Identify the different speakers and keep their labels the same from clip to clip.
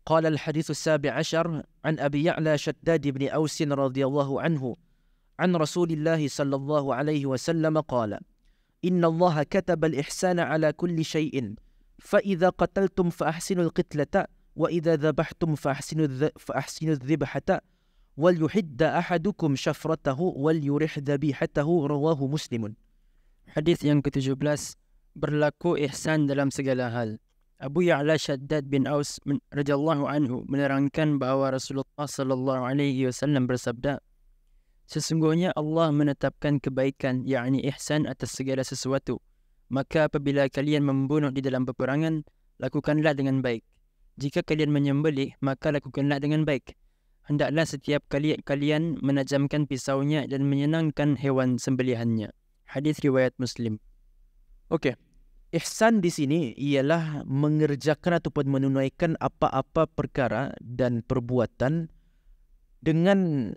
Speaker 1: قال الحديث السابع عشر عن أبي يعلى شداد بن أوس رضي الله عنه عن رسول الله صلى الله عليه وسلم قال إن الله كتب الإحسان على كل شيء فإذا قتلتم فأحسنوا القتلة وإذا ذبحتم فأحسنوا الذبحة وليحد أحدكم شفرته وليرح ذبيحته رواه مسلم.
Speaker 2: Hadis yang ke-17, berlaku ihsan dalam segala hal. Abu Ya'la Shaddad bin Aus radhiyallahu anhu menerangkan bahawa Rasulullah sallallahu alaihi wasallam bersabda, sesungguhnya Allah menetapkan kebaikan, yakni ihsan atas segala sesuatu. Maka apabila kalian membunuh di dalam peperangan, lakukanlah dengan baik. Jika kalian menyembelih, maka lakukanlah dengan baik. Hendaklah setiap kali kalian menajamkan pisaunya dan menyenangkan hewan sembelihannya. Hadis riwayat Muslim.
Speaker 1: Okey. Ihsan di sini ialah mengerjakan ataupun menunaikan apa-apa perkara dan perbuatan dengan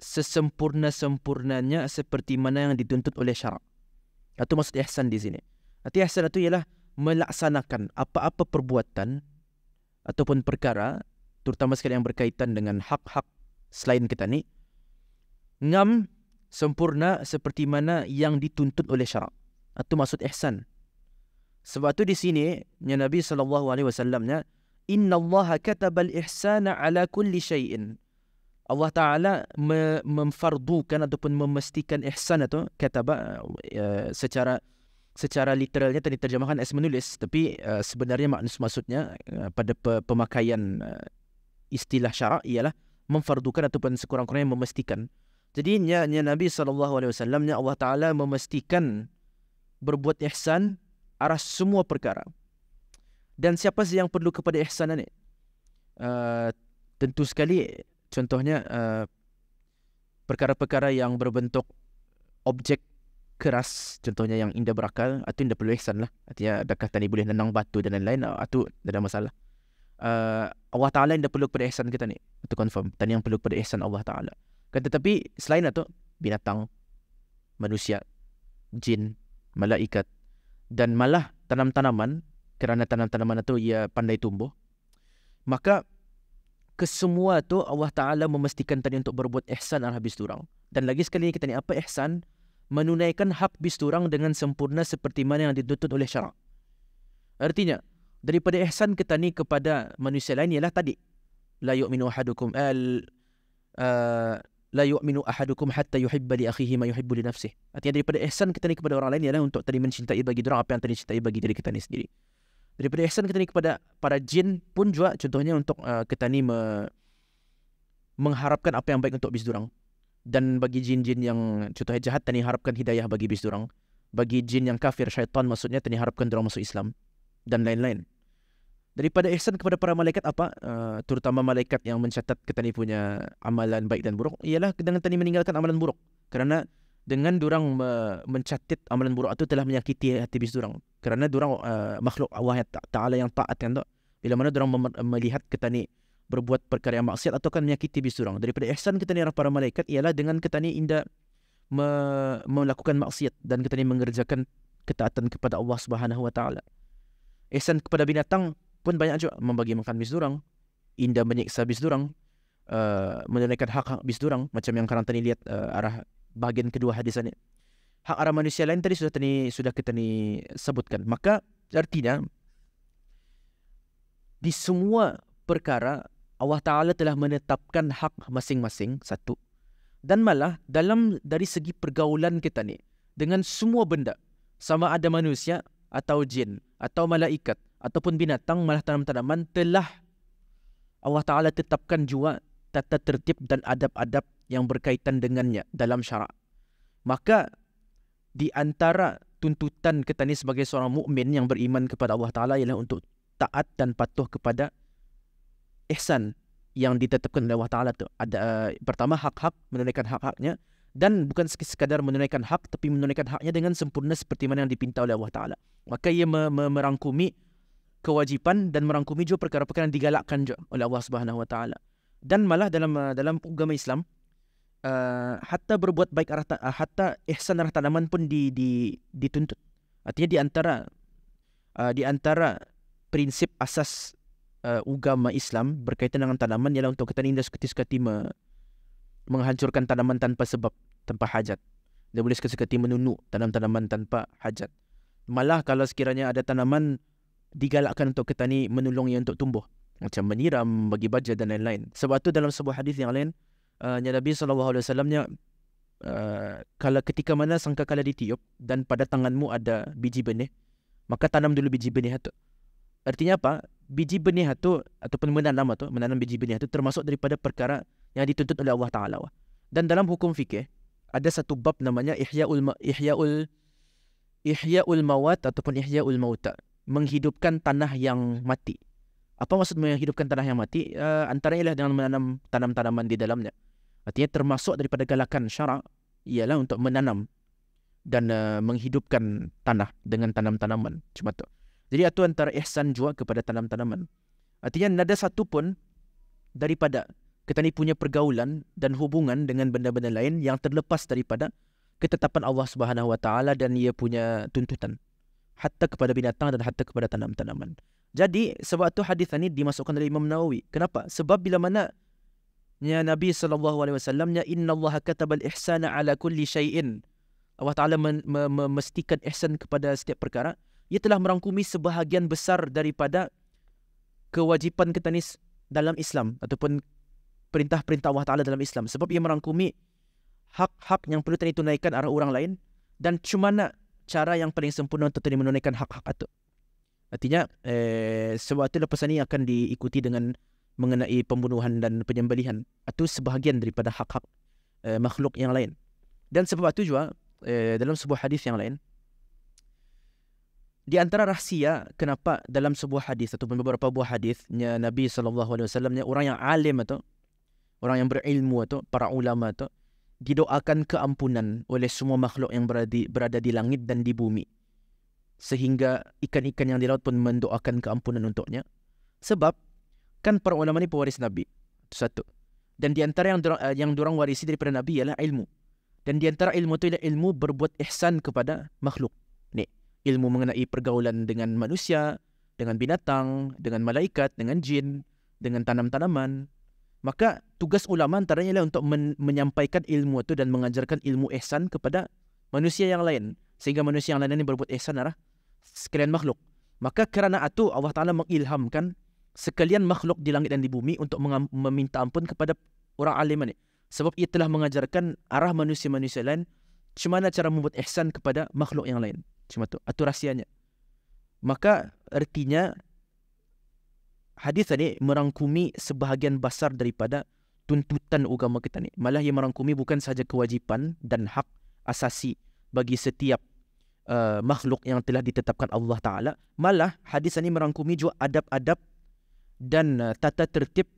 Speaker 1: sesempurna-sempurnanya seperti mana yang dituntut oleh syarak. Itu maksud ihsan di sini. Arti ihsan itu ialah melaksanakan apa-apa perbuatan ataupun perkara, terutama sekali yang berkaitan dengan hak-hak selain kita ni, ngam sempurna seperti mana yang dituntut oleh syarak. Itu maksud ihsan. Sebab tu di sini Nabi SAW innallaha katabal ihsana ala kulli syai'in. Allah Ta'ala memfardukan ataupun memastikan ihsan itu, kataba secara literalnya tadi terjemahkan as menulis, tapi sebenarnya maksudnya pada pemakaian istilah syarak ialah memfardukan ataupun sekurang-kurangnya memastikan. Jadi Nabi SAW Allah Ta'ala memastikan berbuat ihsan arah semua perkara. Dan siapa sih yang perlu kepada ihsan ni? Tentu sekali, contohnya perkara-perkara yang berbentuk objek keras, contohnya yang indah berakal, itu indah perlu ihsan lah. Artinya adakah tadi boleh nenang batu dan lain-lain, itu tidak ada masalah. Allah Ta'ala indah perlu kepada ihsan kita ni, itu confirm. Tadi yang perlu kepada ihsan Allah Ta'ala. Tetapi selain itu, binatang, manusia, jin, malaikat, dan malah tanam-tanaman, kerana tanam-tanaman itu ia pandai tumbuh, maka kesemua itu Allah Ta'ala memastikan tadi untuk berbuat ihsan arah habis durang. Dan lagi sekali kita ni, apa ihsan? Menunaikan hak bis durang dengan sempurna seperti mana yang dituntut oleh syarak. Artinya, daripada ihsan kita ni kepada manusia lain ialah tadi, la yu'minu ahadukum hatta yuhibba li akhihi ma yuhibbu li nafsihi. Artinya daripada ihsan kita ni kepada orang lain ialah untuk tadi mencintai bagi dorang apa yang tadi cintai bagi diri kita ni sendiri. Daripada ihsan kita ni kepada para jin pun juga, contohnya untuk kita ni mengharapkan apa yang baik untuk bis dorang. Dan bagi jin-jin yang contohnya jahat, tadi harapkan hidayah bagi bis dorang. Bagi jin yang kafir, syaitan maksudnya, tadi harapkan dorang masuk Islam dan lain-lain. Daripada ihsan kepada para malaikat apa? Terutama malaikat yang mencatat kita ni punya amalan baik dan buruk, ialah dengan tadi meninggalkan amalan buruk. Kerana dengan durang mencatat amalan buruk itu telah menyakiti hati bis durang. Kerana durang makhluk Allah Ta'ala yang taat kan tak? Bila mana durang melihat kita ni berbuat perkara yang maksiat atau akan menyakiti bis durang. Daripada ihsan kita ni para malaikat ialah dengan kita ni indah melakukan maksiat dan kita ni mengerjakan ketaatan kepada Allah Subhanahu Wa Ta'ala. Ihsan kepada binatang pun banyak juga, membagi makan bis durang, indah menyiksa bis durang, menunaikan hak-hak bis durang, macam yang sekarang tadi lihat arah bahagian kedua hadis ini. Hak arah manusia lain tadi sudah kita ni sebutkan. Maka artinya di semua perkara Allah Ta'ala telah menetapkan hak masing-masing satu. Dan malah dari segi pergaulan kita ni dengan semua benda, sama ada manusia atau jin atau malaikat ataupun binatang, malah tanaman-tanaman, telah Allah Ta'ala tetapkan juga tata tertib dan adab-adab yang berkaitan dengannya dalam syarak. Maka di antara tuntutan kita ni sebagai seorang mukmin yang beriman kepada Allah Ta'ala ialah untuk taat dan patuh kepada ihsan yang ditetapkan oleh Allah Ta'ala tu. Ada pertama hak-hak, menunaikan hak-haknya, dan bukan sekadar menunaikan hak, tapi menunaikan haknya dengan sempurna seperti mana yang dipinta oleh Allah Ta'ala. Maka ia merangkumi kewajipan dan merangkumi juga perkara-perkara yang digalakkan juga oleh Allah Subhanahu Wa Ta'ala. Dan malah dalam agama Islam, hatta berbuat baik hatta ihsan arah tanaman pun dituntut. Artinya di antara prinsip asas agama Islam berkaitan dengan tanaman ialah untuk kita ni sekati-sekati menghancurkan tanaman tanpa sebab, tanpa hajat. Dia boleh sekati-sekati menunuk tanaman tanpa hajat. Malah kalau sekiranya ada tanaman, digalakkan untuk kita ni menolongnya untuk tumbuh, macam menyiram, bagi baja dan lain-lain. Sebab tu dalam sebuah hadis yang lain, Nabi SAW kalau ketika mana sangkakala ditiup dan pada tanganmu ada biji benih, maka tanam dulu biji benih itu. Artinya apa? Biji benih itu ataupun menanam biji benih itu termasuk daripada perkara yang dituntut oleh Allah Ta'ala. Dan dalam hukum fikih ada satu bab namanya Ihya'ul Mawat ataupun Ihya'ul Mauta, menghidupkan tanah yang mati. Apa maksud menghidupkan tanah yang mati? Antaranya dengan menanam tanam-tanaman di dalamnya. Artinya termasuk daripada galakan syarak ialah untuk menanam dan menghidupkan tanah dengan tanam-tanaman. Cuma tu. Jadi itu antara ihsan juga kepada tanam-tanaman. Artinya ada satu pun daripada kita ni punya pergaulan dan hubungan dengan benda-benda lain yang terlepas daripada ketetapan Allah Subhanahu Wa Taala dan ia punya tuntutan, hatta kepada binatang dan hatta kepada tanam-tanaman. Jadi sebab tu hadis ini dimasukkan oleh Imam Nawawi. Kenapa? Sebab bila mana Nabi SAW innallaha katabal ihsana ala kulli syai'in, Allah Ta'ala memastikan ihsan kepada setiap perkara. Ia telah merangkumi sebahagian besar daripada kewajipan kita ni dalam Islam ataupun perintah-perintah Allah Ta'ala dalam Islam. Sebab ia merangkumi hak-hak yang perlu tunaikan arah orang lain dan cuma nak cara yang paling sempurna untuk menunaikan hak-hak itu. Artinya sebab itu lepas ini akan diikuti dengan mengenai pembunuhan dan penyembelihan. Itu sebahagian daripada hak-hak makhluk yang lain. Dan sebab itu juga dalam sebuah hadis yang lain, di antara rahsia kenapa dalam sebuah hadis ataupun beberapa buah hadisnya Nabi SAW, orang yang alim atau orang yang berilmu atau para ulama atau didoakan keampunan oleh semua makhluk yang berada di langit dan di bumi, sehingga ikan-ikan yang di laut pun mendoakan keampunan untuknya. Sebab kan para ulama ni pewaris Nabi, itu satu. Dan di antara yang dorang warisi daripada Nabi ialah ilmu. Dan di antara ilmu itu ialah ilmu berbuat ihsan kepada makhluk. Ni, ilmu mengenai pergaulan dengan manusia, dengan binatang, dengan malaikat, dengan jin, dengan tanam-tanaman. Maka tugas ulama antaranya ialah untuk menyampaikan ilmu itu dan mengajarkan ilmu ihsan kepada manusia yang lain, sehingga manusia yang lain ini berbuat ihsan arah sekalian makhluk. Maka kerana itu Allah Ta'ala mengilhamkan sekalian makhluk di langit dan di bumi untuk meminta ampun kepada orang alim ini. Sebab ia telah mengajarkan arah manusia-manusia lain macam mana cara membuat ihsan kepada makhluk yang lain. Cuma tu, itu rahsianya. Maka artinya hadis ini merangkumi sebahagian besar daripada tuntutan agama kita ni. Malah ia merangkumi bukan sahaja kewajipan dan hak asasi bagi setiap makhluk yang telah ditetapkan Allah Ta'ala. Malah hadis ini merangkumi juga adab-adab dan tata tertib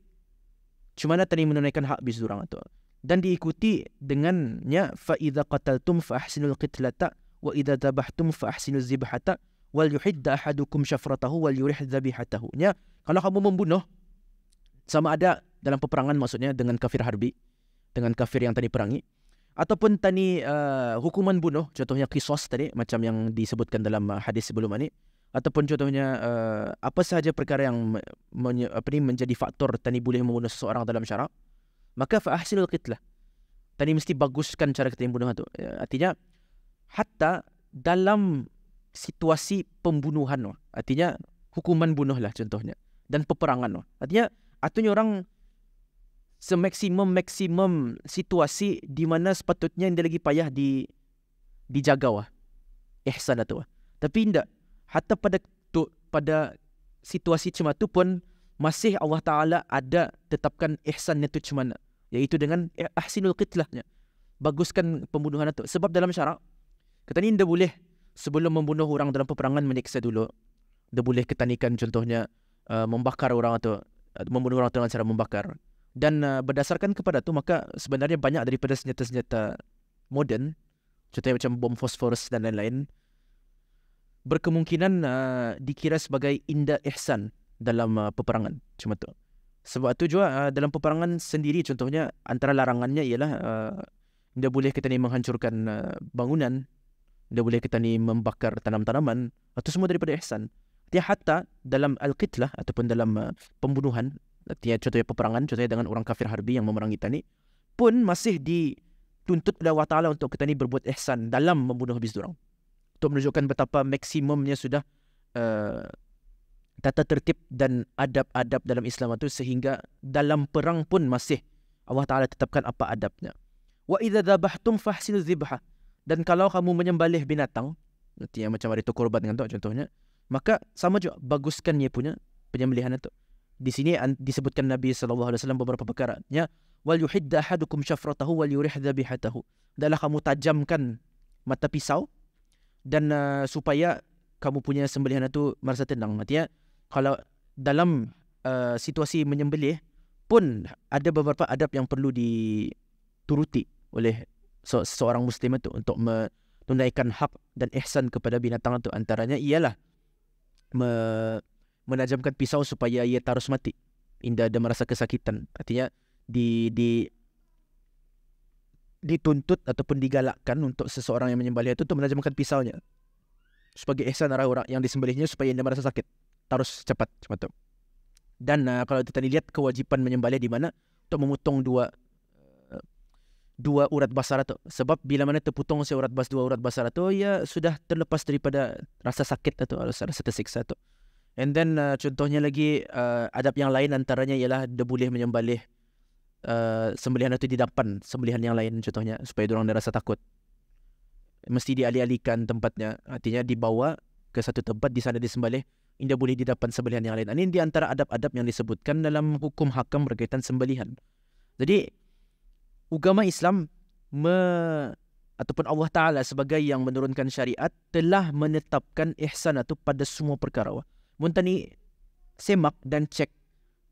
Speaker 1: macam mana tadi menunaikan hak bis durang itu. Dan diikuti dengannya fa idza qataltum fa ahsinul qitlata wa idza dhabhtum fa ahsinuz zibhata wal yuhidda ahadukum syafratahu wal yurih dhabihatahu. Ya, kalau kamu membunuh, sama ada dalam peperangan maksudnya dengan kafir harbi, dengan kafir yang tadi perangi, ataupun tadi hukuman bunuh, contohnya qisas tadi macam yang disebutkan dalam hadis sebelum ini, ataupun contohnya apa sahaja perkara yang menjadi faktor tadi boleh membunuh seseorang dalam syarak, maka fa ahsinul qitlah. Tadi mesti baguskan cara kita membunuh itu. Artinya hatta dalam situasi pembunuhan, artinya hukuman bunuh lah contohnya, dan peperangan. Artinya atunya orang semaksimum situasi di mana sepatutnya dia lagi payah dijaga ihsan itu. Tapi tidak. Hatta pada situasi macam tu pun masih Allah Ta'ala ada tetapkan ihsan itu macam mana, iaitu dengan ahsinul qitlahnya, baguskan pembunuhan itu. Sebab dalam syarak kita ni tidak boleh sebelum membunuh orang dalam peperangan menyiksa dulu. Dia boleh ketanikan contohnya membakar orang atau membunuh orang dengan cara membakar. Dan berdasarkan kepada tu maka sebenarnya banyak daripada senjata-senjata moden, contohnya macam bom fosforus dan lain-lain, berkemungkinan dikira sebagai indah ihsan dalam peperangan. Cuma tu. Sebab tu juga dalam peperangan sendiri contohnya antara larangannya ialah tidak boleh kita ni menghancurkan bangunan, tidak boleh kita ni membakar tanam-tanaman. Itu semua daripada ihsan. Artinya hatta dalam al-qitlah ataupun dalam pembunuhan, artinya contohnya peperangan, contohnya dengan orang kafir harbi yang memerangi kita ni, pun masih dituntut oleh Allah Ta'ala untuk kita ni berbuat ihsan dalam membunuh habis diorang. Untuk menunjukkan betapa maksimumnya sudah tata tertib dan adab-adab dalam Islam itu, sehingga dalam perang pun masih Allah Ta'ala tetapkan apa adabnya. Wa idza dzabhtum fahsinu dzibha. Dan kalau kamu menyembelih binatang, artinya macam hari itu korban kan tu contohnya, maka sama juga baguskan ia punya penyembelihan itu. Di sini disebutkan Nabi SAW beberapa perkara. Ya, wal yuhidda ahadukum syafratahu wal yurih dzabihatahu. Adalah kamu tajamkan mata pisau dan supaya kamu punya sembelihan itu merasa tenang. Artinya kalau dalam situasi menyembelih pun ada beberapa adab yang perlu dituruti oleh seorang muslim itu untuk menunaikan hak dan ihsan kepada binatang itu. Antaranya ialah menajamkan pisau supaya ia tarus mati inda ada merasa kesakitan. Artinya dituntut ataupun digalakkan untuk seseorang yang menyembelih itu untuk menajamkan pisaunya sebagai ihsan arah orang yang disembelihnya supaya dia merasa sakit, tarus cepat macam tu. Dan kalau kita lihat kewajipan menyembelih di mana untuk memotong dua urat basar itu. Sebab bila mana terpotong dua urat basar itu, ia sudah terlepas daripada rasa sakit itu, rasa tersiksa itu. And then contohnya lagi adab yang lain antaranya ialah dia boleh menyembelih sembelihan itu di depan sembelihan yang lain contohnya, supaya diorang rasa takut. Mesti dialih-alihkan tempatnya, artinya dibawa ke satu tempat, di sana disembelih, dia boleh di depan sembelihan yang lain. Ini di antara adab-adab yang disebutkan dalam hukum hakam berkaitan sembelihan. Jadi agama Islam ataupun Allah Ta'ala sebagai yang menurunkan syariat telah menetapkan ihsan itu pada semua perkara. Muntani semak dan cek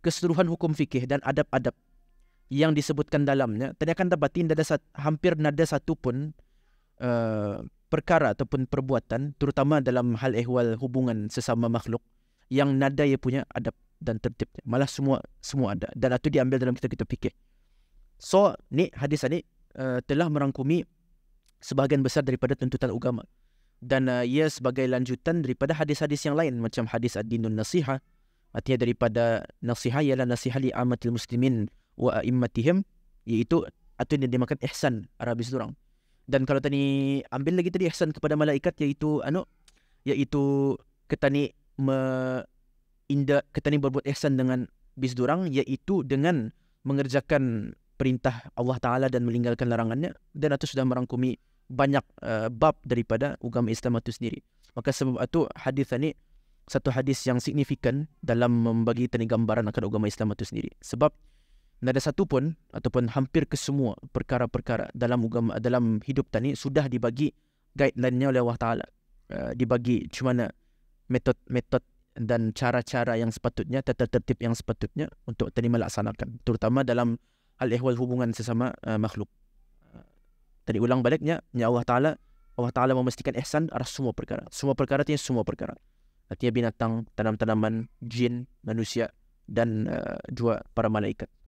Speaker 1: keseluruhan hukum fikih dan adab-adab yang disebutkan dalamnya, tadi akan dapatin hampir nada satu pun perkara ataupun perbuatan, terutama dalam hal ehwal hubungan sesama makhluk, yang nada ia punya adab dan tertibnya. Malah semua ada, dan itu diambil dalam kitab-kitab fikih. So, ni hadis ni telah merangkumi sebahagian besar daripada tuntutan agama. Dan ia sebagai lanjutan daripada hadis-hadis yang lain, macam hadis ad-dinun nasiha. Artinya daripada nasiha ialah nasiha li amatil muslimin wa a'immatihim, iaitu itu yang dimakan ihsan Arabis dorang. Dan kalau tadi ambil lagi tadi ihsan kepada malaikat, iaitu ketani berbuat ihsan dengan bis dorang, iaitu dengan mengerjakan perintah Allah Ta'ala dan meninggalkan larangannya. Dan itu sudah merangkumi banyak bab daripada agama Islam itu sendiri. Maka sebab itu hadis ini satu hadis yang signifikan dalam membagi tani gambaran akan agama Islam itu sendiri. Sebab tidak ada satu pun ataupun hampir kesemua perkara-perkara dalam agama, dalam hidup tani sudah dibagi guideline-nya oleh Allah Ta'ala. Dibagi cuma metod dan cara-cara yang sepatutnya, tata tertib yang sepatutnya untuk tani melaksanakan, terutama dalam hal ehwal hubungan sesama makhluk. Tadi ulang baliknya, Allah Ta'ala memastikan ihsan arah semua perkara. Semua perkara artinya semua perkara. Artinya binatang, tanam-tanaman, jin, manusia dan juga para malaikat.